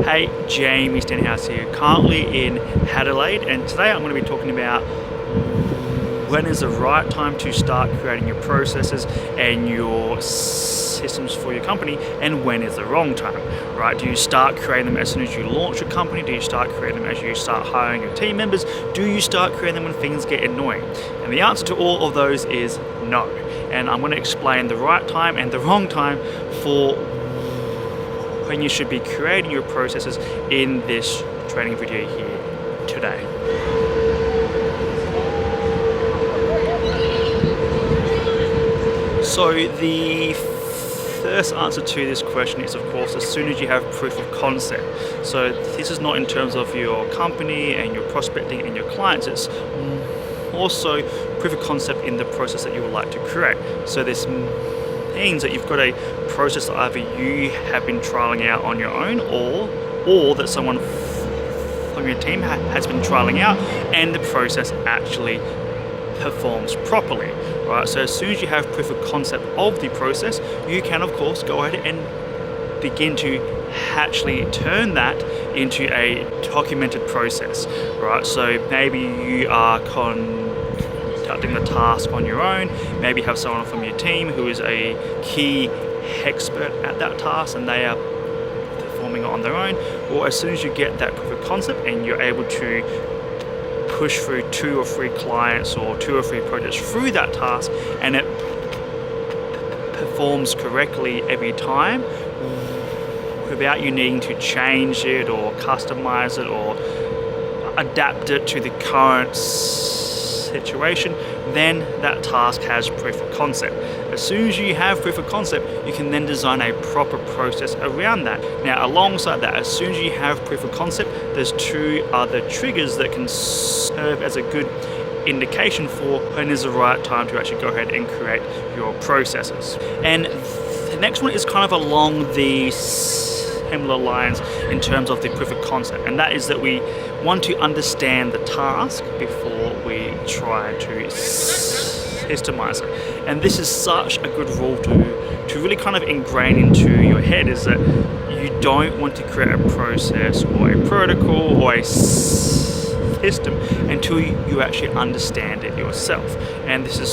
Hey, Jamie Stenhouse here, currently in Adelaide, and today I'm going to be talking about when is the right time to start creating your processes and your systems for your company, and when is the wrong time, right? Do you start creating them as soon as you launch your company? Do you start creating them as you start hiring your team members? Do you start creating them when things get annoying? And the answer to all of those is no. And I'm going to explain the right time and the wrong time for when you should be creating your processes in this training video here today. So the first answer to this question is, of course, as soon as you have proof of concept. So this is not in terms of your company and your prospecting and your clients, it's also proof of concept in the process that you would like to create. So this means that you've got a process that either you have been trialing out on your own or that someone from your team has been trialing out and the process actually performs properly, right? So as soon as you have proof of concept of the process, you can of course go ahead and begin to actually turn that into a documented process, right? So maybe you are conducting the task on your own, maybe have someone from your team who is a key expert at that task and they are performing it on their own, or as soon as you get that proof of concept and you're able to push through 2 or 3 clients or 2 or 3 projects through that task and it performs correctly every time without you needing to change it or customize it or adapt it to the current situation, then that task has proof of concept. As soon as you have proof of concept, you can then design a proper process around that. Now, alongside that, as soon as you have proof of concept, there's 2 other triggers that can serve as a good indication for when is the right time to actually go ahead and create your processes. And the next one is kind of along the similar lines in terms of the proof of concept, and that is that we want to understand the task before we try to systemize it. And this is such a good rule to really kind of ingrain into your head, is that you don't want to create a process or a protocol or a system until you actually understand it yourself. And this is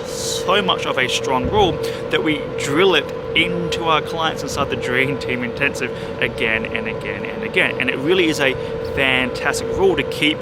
so much of a strong rule that we drill it into our clients inside the Dream Team Intensive again and again and again. And it really is a fantastic rule to keep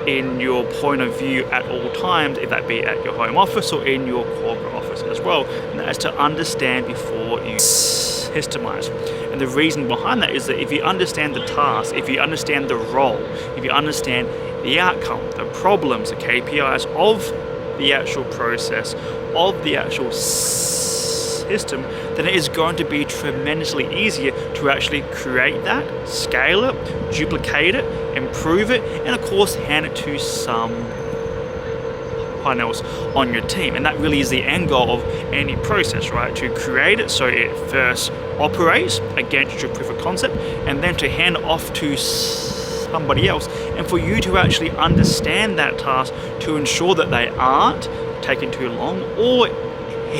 in your point of view at all times, if that be at your home office or in your corporate office as well, and that is to understand before you systemize. And the reason behind that is that if you understand the task, if you understand the role, if you understand the outcome, the problems, the KPIs of the actual process, of the actual system, then it is going to be tremendously easier to actually create that, scale it, duplicate it, improve it, and of course hand it to someone else on your team. And that really is the end goal of any process, right? To create it so it first operates against your proof of concept, and then to hand it off to somebody else, and for you to actually understand that task to ensure that they aren't taking too long, or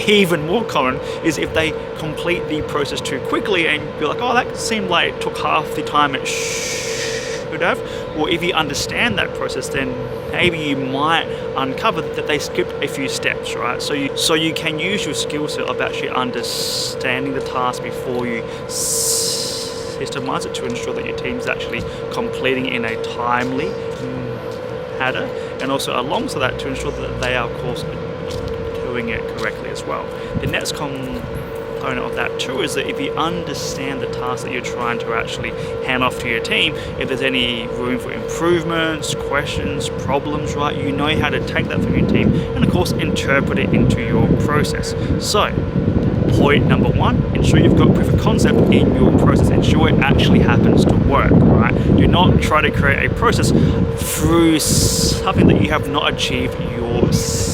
even more common is if they complete the process too quickly and you're like, oh, that seemed like it took half the time it should have. Or if you understand that process, then maybe you might uncover that they skipped a few steps, right? So you can use your skill set of actually understanding the task before you systemize it to ensure that your team's actually completing in a timely manner, and also alongside that to ensure that they are, of course, doing it correctly as well. The next component of that too is that if you understand the task that you're trying to actually hand off to your team, if there's any room for improvements, questions, problems, right, you know how to take that from your team and of course interpret it into your process. So point number 1, ensure you've got proof of concept in your process. Ensure it actually happens to work, right? Do not try to create a process through something that you have not achieved yourself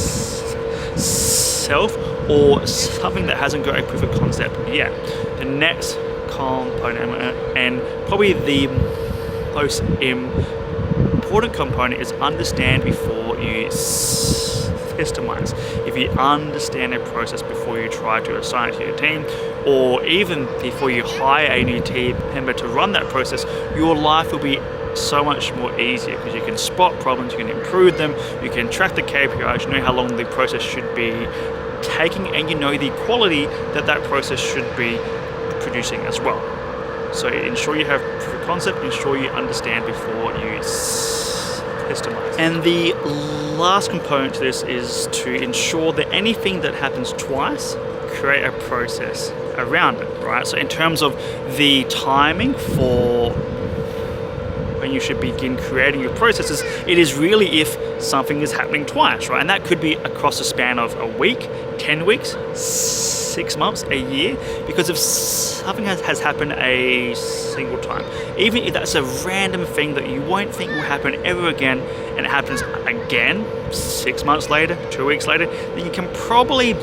or something that hasn't got a proof of concept yet. The next component, and probably the most important component, is understand before you systemize. If you understand a process before you try to assign it to your team, or even before you hire a new team member to run that process, your life will be so much more easier because you can spot problems, you can improve them, you can track the KPIs, you know how long the process should be taking, and you know the quality that that process should be producing as well. So ensure you have proof of concept, ensure you understand before you systemize. And the last component to this is to ensure that anything that happens twice, create a process around it, right? So in terms of the timing for when you should begin creating your processes, it is really if something is happening twice, right? And that could be across a span of a week, 10 weeks, 6 months, a year, because if something has happened a single time, even if that's a random thing that you won't think will happen ever again, and it happens again 6 months later, 2 weeks later, then you can probably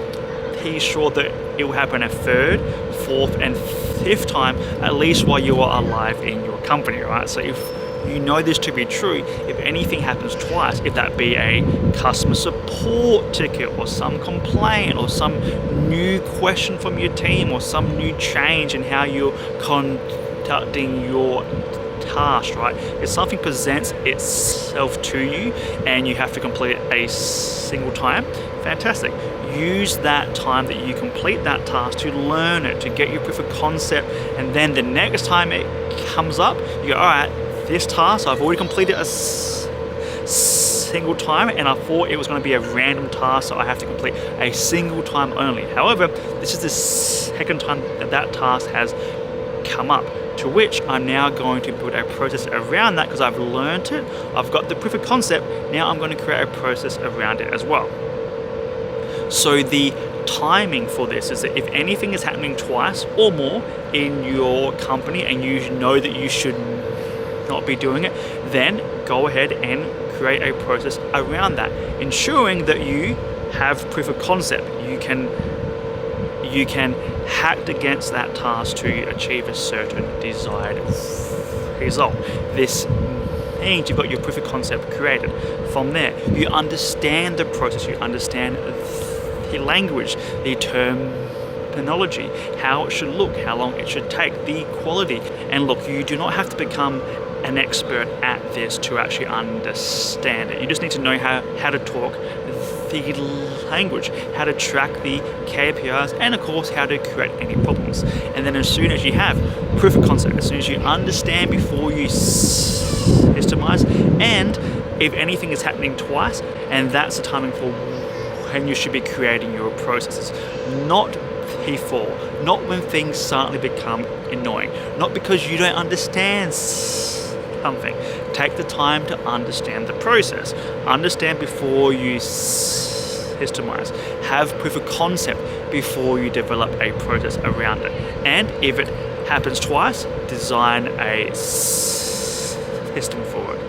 be sure that it will happen a third, fourth, and fifth time, at least while you are alive in your company, right? So if you know this to be true, if anything happens twice, if that be a customer support ticket or some complaint or some new question from your team or some new change in how you're conducting your task, right? If something presents itself to you and you have to complete it a single time, fantastic. Use that time that you complete that task to learn it, to get your proof of concept, and then the next time it comes up, you go, all right, this task I've already completed a single time, and I thought it was going to be a random task, so I have to complete a single time only. However, this is the second time that that task has come up, to which I'm now going to build a process around that because I've learned it, I've got the proof of concept, now I'm going to create a process around it as well. So the timing for this is that if anything is happening twice or more in your company and you know that you should not be doing it, then go ahead and create a process around that, ensuring that you have proof of concept. You can act against that task to achieve a certain desired result. This means you've got your proof of concept created. From there, you understand the process, you understand the language, the terminology, how it should look, how long it should take, the quality. And look, you do not have to become an expert at this to actually understand it. You just need to know how to talk the language, how to track the KPIs, and of course how to create any problems. And then as soon as you have proof of concept, as soon as you understand before you systemize, and if anything is happening twice, and that's the timing for when you should be creating your processes, not before, not when things suddenly become annoying, not because you don't understand something. Take the time to understand the process. Understand before you systemize. Have proof of concept before you develop a process around it. And if it happens twice, design a system for it.